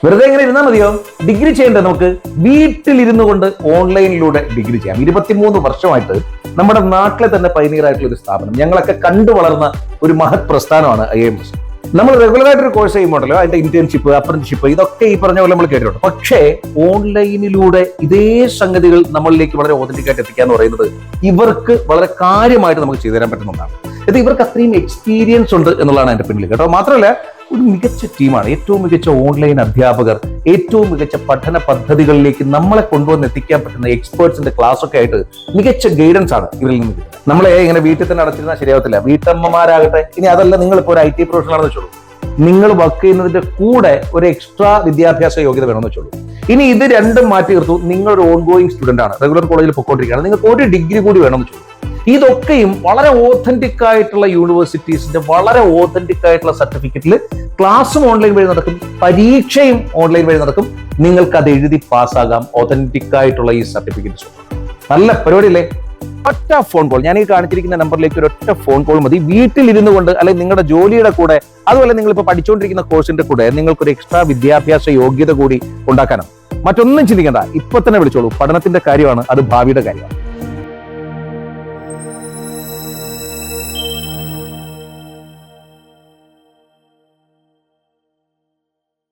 വെറുതെ എങ്ങനെ ഇരുന്നാൽ മതിയോ? ഡിഗ്രി ചെയ്യേണ്ടത് നമുക്ക് വീട്ടിലിരുന്നു കൊണ്ട് ഓൺലൈനിലൂടെ ഡിഗ്രി ചെയ്യാം. 23 വർഷമായിട്ട് നമ്മുടെ നാട്ടിലെ തന്നെ പൈനീറായിട്ടുള്ള ഒരു സ്ഥാപനം, ഞങ്ങളൊക്കെ കണ്ടു വളർന്ന ഒരു മഹത് പ്രസ്ഥാനമാണ് IIMS. നമ്മൾ റെഗുലർ ആയിട്ടൊരു കോഴ്സ് ചെയ്യുമ്പോഴല്ലോ അതിന്റെ ഇന്റേൺഷിപ്പ്, അപ്രന്റീഷിപ്പ്, ഇതൊക്കെ ഈ പറഞ്ഞ പോലെ നമ്മൾ കേട്ടിട്ടുണ്ട്. പക്ഷേ ഓൺലൈനിലൂടെ ഇതേ സംഗതികൾ നമ്മളിലേക്ക് വളരെ ഓതന്റിക് ആയിട്ട് എത്തിക്കുക എന്ന് പറയുന്നത് ഇവർക്ക് വളരെ കാര്യമായിട്ട് നമുക്ക് ചെയ്തു തരാൻ പറ്റുന്നതാണ്. ഇത് ഇവർക്ക് അത്രയും എക്സ്പീരിയൻസ് ഉണ്ട് എന്നുള്ളതാണ് അതിന്റെ പിന്നിൽ കേട്ടോ. മാത്രമല്ല ഒരു മികച്ച ടീമാണ്, ഏറ്റവും മികച്ച ഓൺലൈൻ അധ്യാപകർ, ഏറ്റവും മികച്ച പഠന പദ്ധതികളിലേക്ക് നമ്മളെ കൊണ്ടുവന്ന് എത്തിക്കാൻ പറ്റുന്ന എക്സ്പേർട്സിന്റെ ക്ലാസ് ഒക്കെ ആയിട്ട് മികച്ച ഗൈഡൻസ് ആണ് ഇവരിൽ നിന്ന് കിട്ടുന്നത്. നമ്മളെ ഇങ്ങനെ വീട്ടിൽ തന്നെ അടച്ചിരുന്നാൽ ശരിയാവത്തില്ല. വീട്ടമ്മമാരാകട്ടെ, ഇനി അതല്ല നിങ്ങളിപ്പോൾ ഒരു IT പ്രൊഫഷണൽ ആണെന്ന് വെച്ചോളൂ, നിങ്ങൾ വർക്ക് ചെയ്യുന്നതിന്റെ കൂടെ ഒരു എക്സ്ട്രാ വിദ്യാഭ്യാസ യോഗ്യത വേണമെന്ന് വെച്ചോളൂ. ഇനി ഇത് രണ്ടും മാറ്റി നിർത്തു, നിങ്ങളൊരു ഓൺഗോയിങ് സ്റ്റുഡന്റ് ആണ്, റെഗുലർ കോളേജിൽ പൊയ്ക്കൊണ്ടിരിക്കുകയാണ്, നിങ്ങൾക്ക് ഒരു ഡിഗ്രി കൂടി വേണമെന്ന് വെച്ചോളൂ. ഇതൊക്കെയും വളരെ ഓതന്റിക് ആയിട്ടുള്ള യൂണിവേഴ്സിറ്റീസിന്റെ വളരെ ഓതന്റിക് ആയിട്ടുള്ള സർട്ടിഫിക്കറ്റിൽ ക്ലാസ്സും ഓൺലൈൻ വഴി നടക്കും, പരീക്ഷയും ഓൺലൈൻ വഴി നടക്കും. നിങ്ങൾക്ക് അത് എഴുതി പാസ്സാകാം ഓതന്റിക് ആയിട്ടുള്ള ഈ സർട്ടിഫിക്കറ്റ്. നല്ല പരിപാടിയല്ലേ? ഒറ്റ ഫോൺ കോൾ, ഞാൻ ഈ കാണിച്ചിരിക്കുന്ന നമ്പറിലേക്ക് ഒരു ഒറ്റ ഫോൺ കോൾ മതി. വീട്ടിലിരുന്നു കൊണ്ട്, അല്ലെങ്കിൽ നിങ്ങളുടെ ജോലിയുടെ കൂടെ, അതുപോലെ നിങ്ങളിപ്പോൾ പഠിച്ചുകൊണ്ടിരിക്കുന്ന കോഴ്സിന്റെ കൂടെ നിങ്ങൾക്കൊരു എക്സ്ട്രാ വിദ്യാഭ്യാസ യോഗ്യത കൂടി ഉണ്ടാക്കാനാണ്. മറ്റൊന്നും ചിന്തിക്കേണ്ട, ഇപ്പൊ തന്നെ വിളിച്ചോളൂ. പഠനത്തിന്റെ കാര്യമാണ്, അത് ഭാവിയുടെ കാര്യമാണ്.